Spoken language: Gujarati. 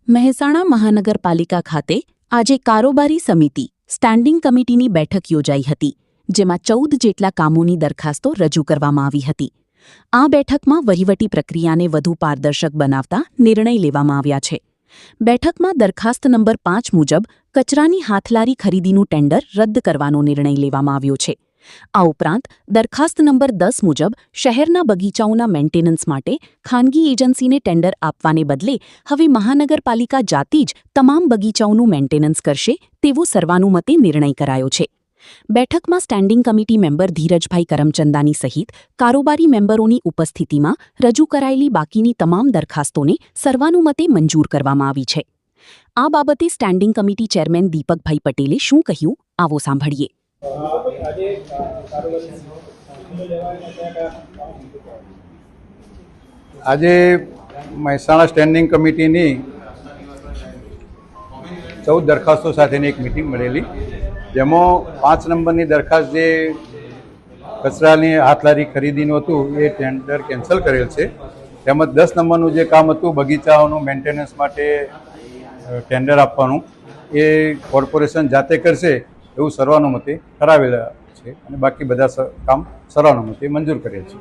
મહેસાણા મહાનગરપાલિકા ખાતે આજે કારોબારી સમિતિ સ્ટેન્ડિંગ કમિટીની બેઠક યોજાઈ હતી, જેમાં 14 જેટલા કામોની દરખાસ્તો રજૂ કરવામાં આવી હતી. આ બેઠકમાં વહીવટી પ્રક્રિયાને વધુ પારદર્શક બનાવતા નિર્ણય લેવામાં આવ્યા છે. બેઠકમાં દરખાસ્ત નંબર 5 મુજબ કચરાની હાથલારી ખરીદીનું ટેન્ડર રદ કરવાનો નિર્ણય લેવામાં આવ્યો છે. આ ઉપરાંત દરખાસ્ત નંબર 10 મુજબ શહેરના બગીચાઓના મેન્ટેનન્સ માટે ખાનગી એજન્સીને ટેન્ડર આપવાને બદલે હવે મહાનગરપાલિકા જાતે જ તમામ બગીચાઓનું મેન્ટેનન્સ કરશે તેવો સર્વાનુમતે નિર્ણય કરાયો છે. બેઠકમાં સ્ટેન્ડિંગ કમિટી મેમ્બર ધીરજભાઈ કરમચંદાની સહિત કારોબારી મેમ્બરોની ઉપસ્થિતિમાં રજૂ કરાયેલી બાકીની તમામ દરખાસ્તોને સર્વાનુમતે મંજૂર કરવામાં આવી છે. આ બાબતે સ્ટેન્ડિંગ કમિટી ચેરમેન દીપકભાઈ પટેલે શું કહ્યું, આવો સાંભળીએ. આજે મહેસાણા સ્ટેન્ડિંગ કમિટીની 14 દરખાસ્તો સાથેની એક મિટિંગ મળેલી, જેમાં 5 નંબરની દરખાસ્ત જે કચરાની હાથલારી ખરીદીનું હતું એ ટેન્ડર કેન્સલ કરેલ છે. તેમજ 10 નંબરનું જે કામ હતું બગીચાઓનું મેન્ટેનન્સ માટે ટેન્ડર આપવાનું, એ કોર્પોરેશન જાતે કરશે એવું સર્વાનુમતે કરાવેલા છે અને બાકી બધા કામ સર્વાનુમતે મંજૂર કરેલ છે.